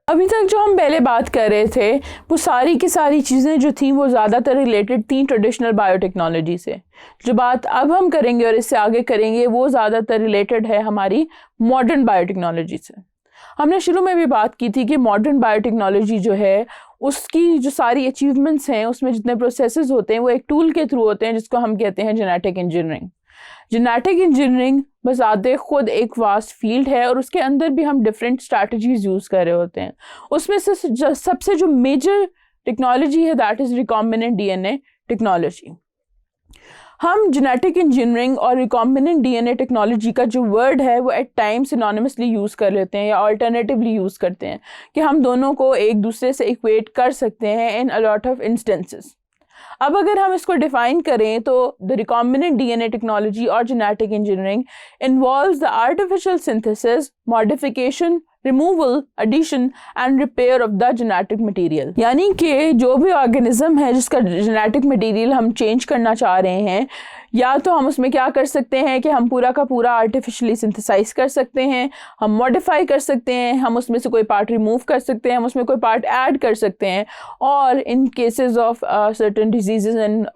अभी तक जो हम पहले बात कर रहे थे वो सारी की सारी चीज़ें जो थी वो ज़्यादातर रिलेटेड थी ट्रेडिशनल बायोटेक्नोलॉजी से। जो बात अब हम करेंगे और इससे आगे करेंगे वो ज़्यादातर रिलेटेड है हमारी मॉडर्न बायोटेक्नोलॉजी से। हमने शुरू में भी बात की थी कि मॉडर्न बायोटेक्नोलॉजी जो है उसकी जो सारी अचीवमेंट्स हैं, उसमें जितने प्रोसेसेस होते हैं वो एक टूल के थ्रू होते हैं जिसको हम कहते हैं जेनेटिक इंजीनियरिंग। जेनेटिक इंजीनियरिंग बज़ाते खुद एक वास्ट फील्ड है और उसके अंदर भी हम डिफरेंट स्ट्रैटेजीज यूज़ कर रहे होते हैं। उसमें से सबसे जो मेजर टेक्नोलॉजी है that is recombinant DNA technology. हम जेनेटिक इंजीनियरिंग और रिकॉम्बिनेंट डीएनए टेक्नोलॉजी का जो वर्ड है वो एट टाइम सिनोनिमसली यूज़ कर लेते हैं या अल्टरनेटिवली यूज़ करते हैं कि हम दोनों को एक दूसरे से इक्वेट कर सकते हैं in a lot of instances. अब अगर हम इसको डिफाइन करें तो द रिकॉम्बिनेंट डीएनए टेक्नोलॉजी और genetic engineering involves the artificial synthesis, modification, removal, addition and repair of the genetic material. यानी कि जो भी ऑर्गेनिज्म है जिसका जेनेटिक मटेरियल हम चेंज करना चाह रहे हैं, या तो हम उसमें क्या कर सकते हैं कि हम पूरा का पूरा आर्टिफिशियली सिंथेसाइज कर सकते हैं, हम मॉडिफाई कर सकते हैं, हम उसमें से कोई पार्ट रिमूव कर सकते हैं, हम उसमें कोई पार्ट ऐड कर सकते हैं, और in cases of certain diseases and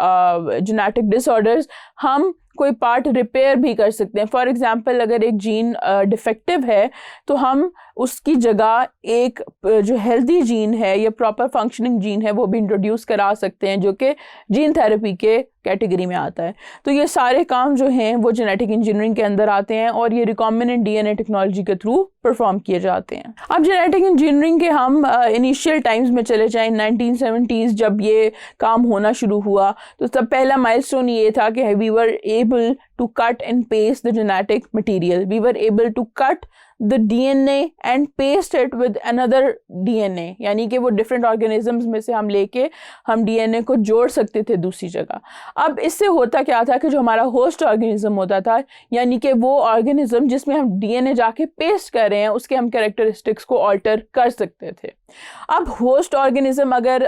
genetic disorders हम कोई पार्ट रिपेयर भी कर सकते हैं। फॉर एग्जांपल अगर एक जीन डिफेक्टिव है तो हम उसकी जगह एक जो हेल्दी जीन है या प्रॉपर फंक्शनिंग जीन है वो भी इंट्रोड्यूस करा सकते हैं जो कि जीन थेरेपी के कैटेगरी में आता है। तो ये सारे काम जो हैं वो जेनेटिक इंजीनियरिंग के अंदर आते हैं और ये रिकॉम्बिनेंट डीएनए टेक्नोलॉजी के थ्रू परफॉर्म किए जाते हैं। अब जेनेटिक इंजीनियरिंग के हम इनिशियल टाइम्स में चले जाएं 1970s जब ये काम होना शुरू हुआ तो तब पहला माइलस्टोन ये था कि we were able to cut and paste the genetic material. We were able to cut the DNA and paste it with another DNA, यानी कि वो different organisms में से हम लेके हम DNA को जोड़ सकते थे दूसरी जगह। अब इससे होता क्या था कि जो हमारा होस्ट ऑर्गेनिज्म होता था, यानी कि वो ऑर्गेनिज्म जिसमें हम DNA जाके पेस्ट कर रहे हैं उसके हम कैरेक्टरिस्टिक्स को ऑल्टर कर सकते थे। अब होस्ट ऑर्गेनिज्म अगर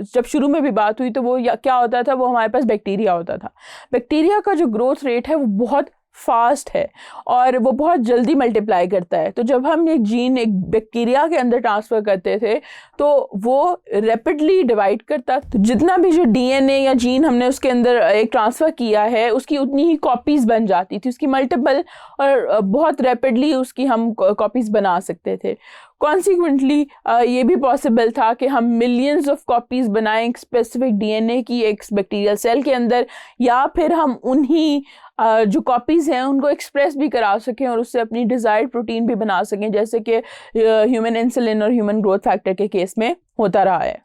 जब शुरू में भी बात हुई तो वो क्या होता था, वो हमारे पास बैक्टीरिया होता था। बैक्टीरिया का जो ग्रोथ रेट है वो बहुत फास्ट है और वो बहुत जल्दी मल्टीप्लाई करता है। तो जब हम एक जीन एक बैक्टीरिया के अंदर ट्रांसफ़र करते थे तो वो रैपिडली डिवाइड करता, तो जितना भी जो डीएनए या जीन हमने उसके अंदर एक ट्रांसफ़र किया है उसकी उतनी ही कॉपीज़ बन जाती थी, उसकी मल्टीपल, और बहुत रैपिडली उसकी हम कॉपीज़ बना सकते थे। कॉन्सिक्वेंटली ये भी पॉसिबल था कि हम मिलियंस ऑफ कॉपीज़ बनाएं स्पेसिफिक डीएनए की एक बैक्टीरियल सेल के अंदर, या फिर हम उन्हीं जो कॉपीज़ हैं उनको एक्सप्रेस भी करा सकें और उससे अपनी डिज़ायर्ड प्रोटीन भी बना सकें, जैसे कि ह्यूमन इंसुलिन और ह्यूमन ग्रोथ फैक्टर के केस में होता रहा है।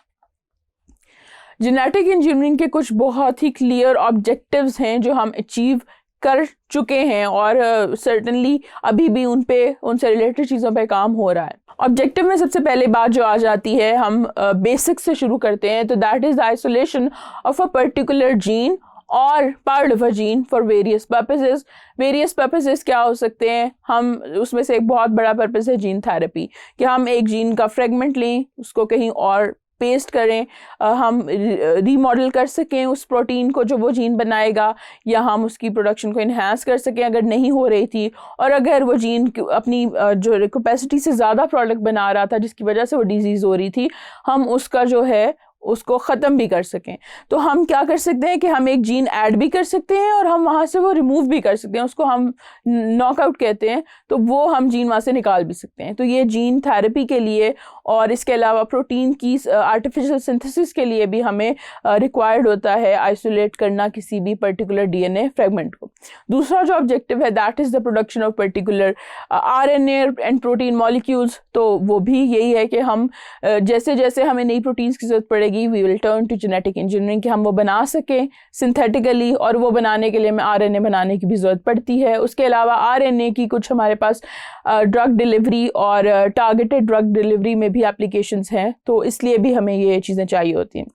जेनेटिक इंजीनियरिंग के कुछ बहुत ही क्लियर ऑब्जेक्टिव्स हैं जो हम अचीव कर चुके हैं और सर्टनली अभी भी उनसे रिलेटेड चीज़ों पे काम हो रहा है। ऑब्जेक्टिव में सबसे पहले बात जो आ जाती है, हम बेसिक से शुरू करते हैं, तो that is the isolation of a particular gene और part of a gene for various purposes. Various purposes क्या हो सकते हैं, हम उसमें से एक बहुत बड़ा पर्पस है जीन थेरेपी, कि हम एक जीन का फ्रेगमेंट लें, उसको कहीं और पेस्ट करें, हम रीमॉडल कर सकें उस प्रोटीन को जो वो जीन बनाएगा, या हम उसकी प्रोडक्शन को इन्हांस कर सकें अगर नहीं हो रही थी, और अगर वो जीन अपनी जो कैपेसिटी से ज़्यादा प्रोडक्ट बना रहा था जिसकी वजह से वो डिजीज़ हो रही थी, हम उसका जो है उसको ख़त्म भी कर सकें। तो हम क्या कर सकते हैं कि हम एक जीन ऐड भी कर सकते हैं और हम वहाँ से वो रिमूव भी कर सकते हैं, उसको हम नॉकआउट कहते हैं, तो वो हम जीन वहाँ से निकाल भी सकते हैं। तो ये जीन थेरेपी के लिए और इसके अलावा प्रोटीन की आर्टिफिशियल सिंथेसिस के लिए भी हमें रिक्वायर्ड होता है आइसोलेट करना किसी भी पर्टिकुलर डीएनए फ्रेगमेंट को। दूसरा जो ऑब्जेक्टिव है that is the production of particular RNA and protein molecules. तो वो भी यही है कि हम जैसे जैसे हमें नई प्रोटीन्स की जरूरत पड़ेगी we will turn to genetic engineering कि हम वो बना सकें सिंथेटिकली, और वो बनाने के लिए हमें आरएनए बनाने की भी ज़रूरत पड़ती है। उसके अलावा आरएनए की कुछ हमारे पास ड्रग डिलीवरी और टारगेटेड ड्रग डिलीवरी में भी एप्लीकेशंस हैं, तो इसलिए भी हमें ये चीज़ें चाहिए होती हैं।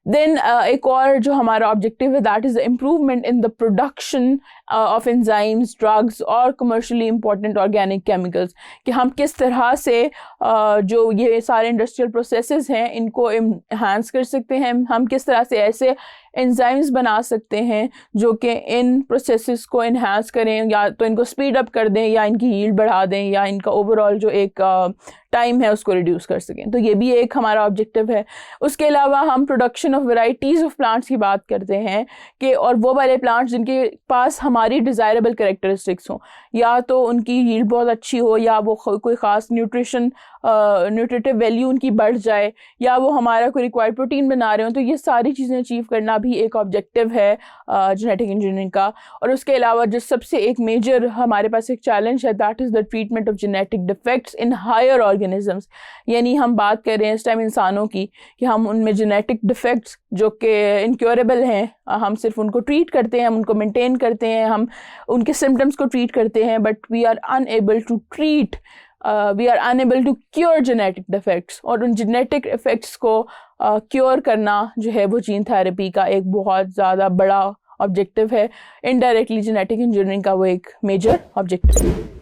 देन एक और जो हमारा ऑब्जेक्टिव है that is the improvement in the production of enzymes, drugs और कमर्शियली इंपॉर्टेंट ऑर्गेनिक केमिकल्स, कि हम किस तरह से जो ये सारे इंडस्ट्रियल प्रोसेसेस हैं इनको इन्हांस कर सकते हैं, हम किस तरह से ऐसे एंजाइम्स बना सकते हैं जो कि इन प्रोसेसेस को इन्हांस करें, या तो इनको स्पीड अप कर दें, या इनकी यील्ड बढ़ा दें, या इनका ओवरऑल जो एक टाइम है उसको रिड्यूस कर सकें। तो ये भी एक हमारा ऑब्जेक्टिव है। उसके अलावा हम production of varieties of plants की बात करते हैं कि, और वो वाले प्लांट्स जिनके पास हमारी डिज़ायरेबल कैरेक्टरिस्टिक्स हों, या तो उनकी यील्ड बहुत अच्छी हो, या वो कोई ख़ास न्यूट्रिटिव वैल्यू उनकी बढ़ जाए, या वो हमारा कोई रिक्वायर्ड प्रोटीन बना रहे हो। तो ये सारी चीज़ें अचीव करना भी एक ऑब्जेक्टिव है जेनेटिक इंजीनियरिंग का। और उसके अलावा जो सबसे एक मेजर हमारे पास एक चैलेंज है, that is the treatment of genetic defects in higher organisms. यानी हम बात कर रहे हैं इस टाइम इंसानों की कि हम उनमें जेनेटिक डिफेक्ट्स जो कि इनक्योरेबल हैं, हम सिर्फ उनको ट्रीट करते हैं, हम उनको मेंटेन करते हैं, हम उनके सिम्टम्स को ट्रीट करते हैं, but we are unable to treat, we are unable to cure genetic defects. और उन जेनेटिक इफेक्ट्स को क्योर करना जो है वो जीन थेरेपी का एक बहुत ज़्यादा बड़ा ऑब्जेक्टिव है। इनडायरेक्टली जेनेटिक इंजीनियरिंग का वो एक मेजर ऑब्जेक्टिव है।